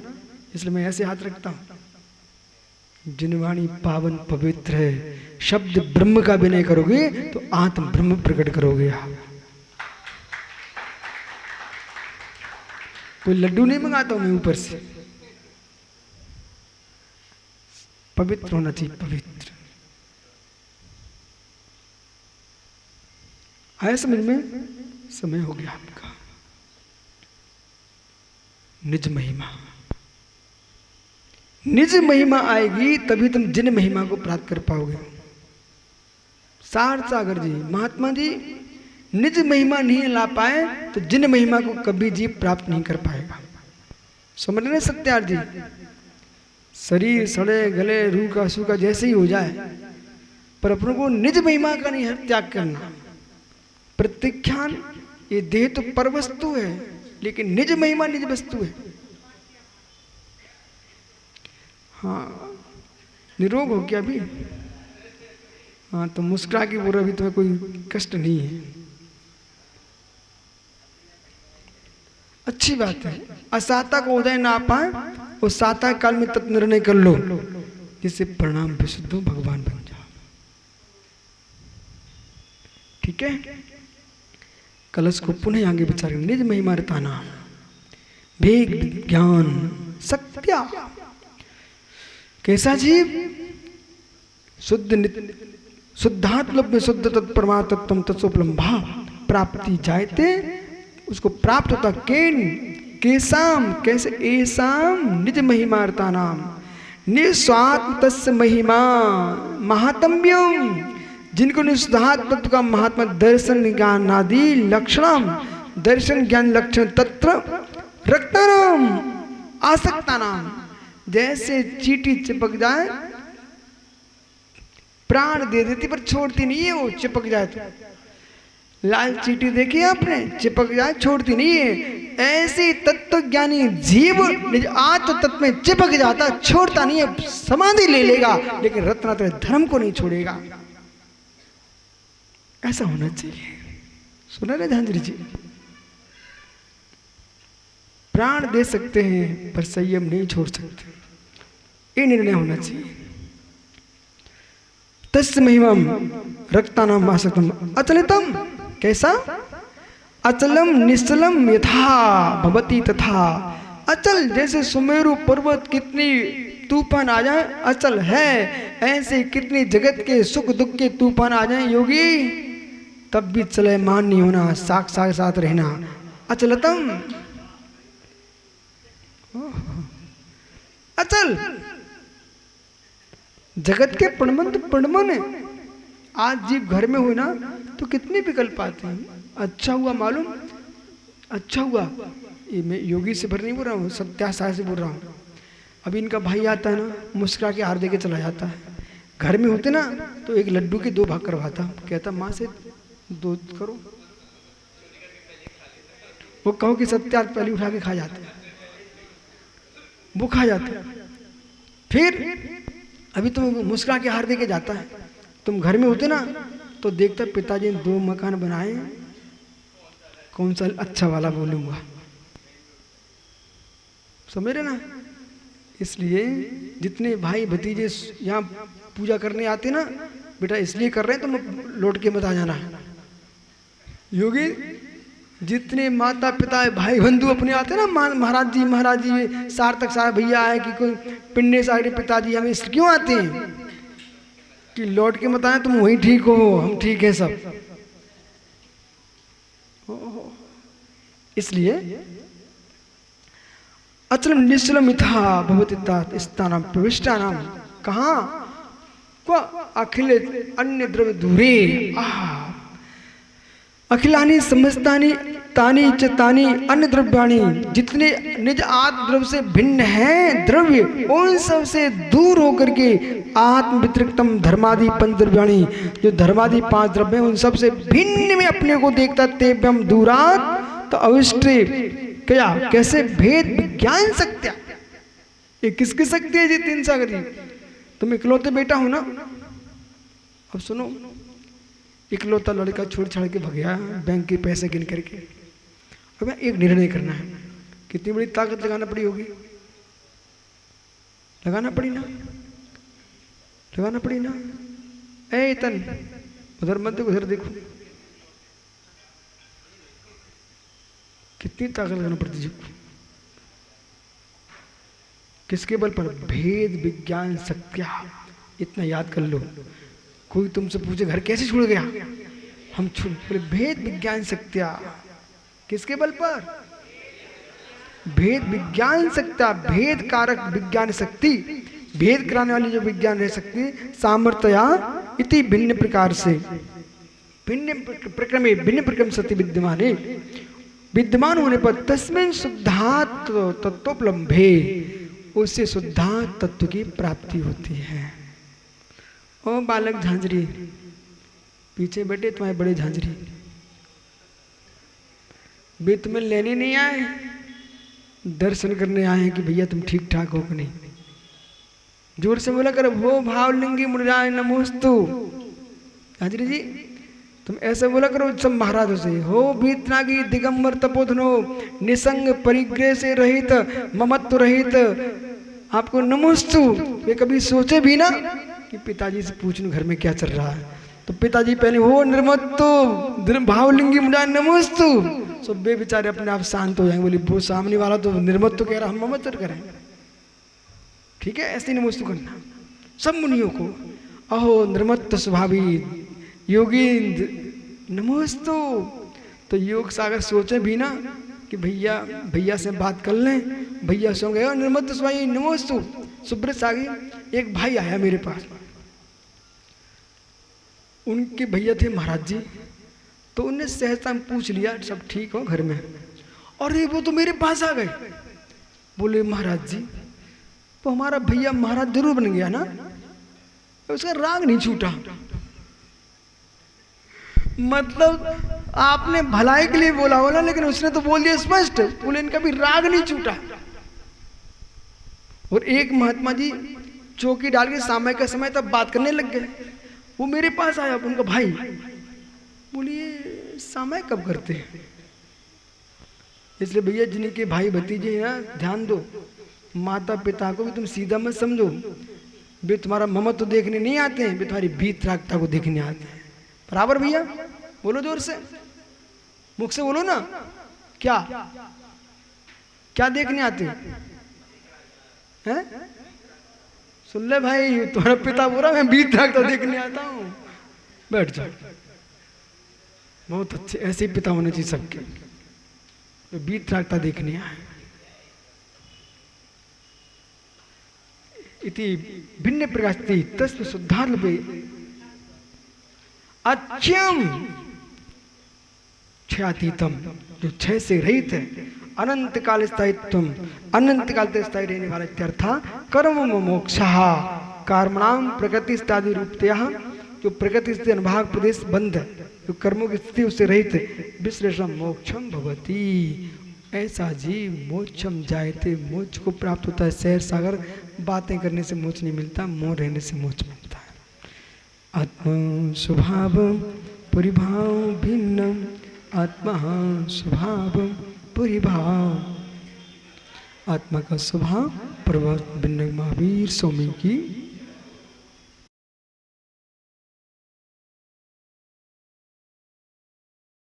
इसलिए मैं ऐसे हाथ रखता हूं। जिनवाणी पावन पवित्र है, शब्द ब्रह्म का विनय करोगे तो आत्म ब्रह्म प्रकट करोगे आप। कोई लड्डू नहीं मंगाता हूं मैं ऊपर से, पवित्र होना चाहिए, पवित्र। आया समझ में? समय हो गया आपका। निज महिमा, निज महिमा आएगी तभी तुम जिन महिमा को प्राप्त कर पाओगे। सार सागर जी, महात्मा जी निज महिमा नहीं ला पाए तो जिन महिमा को कभी जीव प्राप्त नहीं कर पाएगा। समझ रहे सत्यार जी? शरीर सड़े गले रूखा सूखा जैसे ही हो जाए, पर अपनों को निज महिमा का नहीं त्याग करना। प्रत्याख्यान, ये देह तो पर वस्तु है, लेकिन निज महिमा निज वस्तु है। हाँ, निरोग हो क्या अभी? हाँ, तो मुस्कुरा के बोल रहा, अभी तुम्हें कोई कष्ट नहीं है, अच्छी बात है। असाता को उदय ना पाए, उस साता काल में तत् निर्णय कर लो, जिससे परिणाम विशुद्ध हो, भगवान बन जाओ। ठीक है, कलश को पुनः आगे विचार, निज महिमा रताना भेद ज्ञान सत्या। कैसा जीव? शुद्धात्म शुद्ध तत्परमात्म तत्सोपलम्भा प्राप्ति जायते, उसको प्राप्त होता केन केसाम, कैसे? एसाम निज महिमार्ता नाम निस्वात्म तस्य महिमा महात्म्यम, जिनको निस्वात्म का महात्मा दर्शन ज्ञान आदि लक्षणम, दर्शन ज्ञान लक्षण तत्र रक्तानाम आसक्तानाम। जैसे चींटी चिपक जाए, प्राण दे देती पर छोड़ती नहीं है, वो चिपक जाए तो। लाल चींटी देखी आपने? चिपक जाए छोड़ती नहीं है, ऐसी तत्व ज्ञानी जीव निज आत्म तत्व में चिपक जाता, छोड़ता नहीं है, समाधि ले लेगा लेकिन रत्नात्रय धर्म को नहीं छोड़ेगा। ऐसा होना चाहिए। सुना ना झांझरी जी, प्राण दे सकते हैं पर संयम नहीं छोड़ सकते, ये निर्णय होना चाहिए। तस्य महिमम रक्तानाम वासकम अचलितम, कैसा? अचलम निश्चलम यथा भवति तथा। अचल जैसे सुमेरु पर्वत कितनी तूफान आ जाए अचल है, ऐसे कितनी जगत के सुख दुख के तूफान आ जाए योगी तब भी चले मान नहीं होना, साक्षात साथ रहना। अचलतम, अचल जगत के प्रणमन तो प्रणमन है। आज जीव घर में हो ना तो कितने विकल्प आते हैं। अच्छा हुआ मालूम, अच्छा हुआ, ये मैं योगी से भर नहीं बोल रहा हूँ, सत्यासाय से बोल रहा हूँ। अभी इनका भाई आता है ना, मुस्कुरा के हार दे के चला जाता है। घर में होते ना तो एक लड्डू के 2 भाग करवाता, कहता माँ से 2 करो, वो कहो कि सत्या पहले उठा के खा जाते हैं, वो खा जाते हैं। फिर अभी तुम मुस्कुरा के हार दे के जाता है। तुम घर में होते ना तो देखता पिताजी ने 2 मकान बनाए, कौन सा अच्छा वाला बोलूंगा, समझ रहे ना। इसलिए जितने भाई भतीजे यहाँ पूजा करने आते ना, बेटा इसलिए कर रहे हैं तुम लौट के मत आ जाना। योगी जितने माता पिता भाई बंधु अपने आते ना, महाराज जी सार्थक साहब भैया आए कि कोई पिंडे साहब पिताजी, हमें इसलिए क्यों आते हैं कि लौट के मत आए, तुम वही ठीक हो, हम ठीक है सब। इसलिए अचलम निश्चलम इथा भवति तात स्थानम प्रविष्टानाम, कहाँ को अखिल अन्य द्रव्य दूरे। अखिलानी समस्तानी तानी च तानी अन्य द्रव्याणी, जितने निज आत्म द्रव्य से भिन्न हैं द्रव्य, उन सब से दूर होकर के आत्म व्यतिरिक्तम धर्मादि पंच द्रव्याणी, जो धर्मादि 5 द्रव्य हैं उन सब से भिन्न में अपने को देखता, तेभ्यम दूरात तो अविष्टे, क्या कैसे भेद विज्ञान सत्या। ये किसकी शक्ति है जी? 3 सागरी। तुम इकलौते बेटा हो ना। अब सुनो, इकलौता लड़का छोड़ छाड़ के भग गया बैंक के पैसे गिन करके। अब एक निर्णय करना है, कितनी बड़ी ताकत लगाना पड़ी होगी, लगाना पड़ी ना, लगाना पड़ी ना। ए तन उधर मत देखो, उधर देखो, कितनी ताकत लगाना पड़ती जी। किसके बल पर? भेद विज्ञान सत्या। इतना याद कर लो। कोई तुमसे पूछे घर कैसे छूट गया, हम छूट, बोले भेद विज्ञान सत्या। किसके बल पर? भेद विज्ञान सत्या, भेद कारक विज्ञान शक्ति, भेद कराने वाली जो विज्ञान रह सकती, सामर्थ्या इति भिन्न प्रकार से, भिन्न प्रक्रमे भिन्न प्रक्रम सत्य विद्यमान है। विद्यमान होने पर तस्मिन् शुद्धात् तत्वोपलम्भे, उससे शुद्धात् तत्व की प्राप्ति होती है। ओ बालक झांझरी, पीछे बैठे तुम्हारे बड़े झांझरी, वे तुम्हें लेने नहीं आए, दर्शन करने आए हैं कि भैया तुम ठीक ठाक हो कि नहीं। जोर से बोला करो, वो भावलिंगी मुराय नमोस्तु। झांझरी जी तुम ऐसे बोला करो सब महाराजों से, हो भीतनागी दिगंबर तपोधनो, निसंग परिग्रह से रहित, ममत्व रहित, आपको नमोस्तु। वे कभी सोचे भी ना कि पिताजी से पूछूं घर में क्या चल रहा है, तो पिताजी पहले हो निर्मत्तो भावलिंगी मुराय नमोस्तु, सब वे बेचारे अपने आप शांत हो जाएंगे। बोली वो सामने वाला तो निर्मत्तो कह रहा, हम ममत्व करें। ठीक है, ऐसे नमोस्तु करना सब मुनियों को। अहो निर्मत्त स्वभावी योगींद्र नमोस्तु। तो योग सागर सोचे भी ना कि भैया से बात कर लें, भैया सो गए निर्मत्त स्वभावी नमोस्तु। सुब्रत सागी एक भाई आया मेरे पास, उनके भैया थे महाराज जी, तो उनने सहजता में पूछ लिया सब ठीक हो घर में, और वो तो मेरे पास आ गए। बोले महाराज जी तो हमारा भैया महाराज जरूर बन गया ना, उसका राग नहीं छूटा। मतलब आपने भलाई के लिए बोला बोला, लेकिन उसने तो बोल दिया स्पष्ट, बोले इनका भी राग नहीं छूटा। और एक महात्मा जी चौकी डाल के समय का समय तब बात करने लग गए। वो मेरे पास आया, उनका भाई, बोलिए समय कब करते हैं? इसलिए भैया जिनके भाई भतीजे हैं ना, ध्यान दो, माता पिता को भी तुम सीधा मत समझो। वे तुम्हारा ममत्व तो देखने नहीं आते हैं, वे तुम्हारी वीतरागता को देखने आते हैं। बराबर भैया? बोलो जोर से, मुख से बोलो ना। क्या क्या देखने आते हैं? सुन ले भाई, तुम्हारा पिता बोला मैं वीतरागता देखने आता हूँ। बैठ जाओ, बहुत अच्छे ऐसे पिता होने चाहिए सबके, तो वीतरागता देखने आए। इति भिन्न प्रकाशति तस्व शुद्धात्मे अच्यम क्षयातीतम, जो क्षय से रहित है, अनंत काल स्थायित्व, अनंत काल तक स्थायी रहने वाला इत्यर्था कर्म मोक्षः कर्मणाम प्रकृति स्थिति रूपतया, जो प्रकृति से अनुभाग प्रदेश बंध है, जो कर्मों की स्थिति उससे रहित, विश्लेषण मोक्षम भवति, ऐसा जीव मोक्षम जायते, मोक्ष को प्राप्त होता है। शहर सागर बातें करने से मोक्ष नहीं मिलता, मौन रहने से मोक्ष मिलता है। आत्मा स्वभाव परिभाव भिन्नम, आत्मा स्वभाव परिभाव, आत्मा का स्वभाव प्रभाव भिन्न। महावीर स्वामी की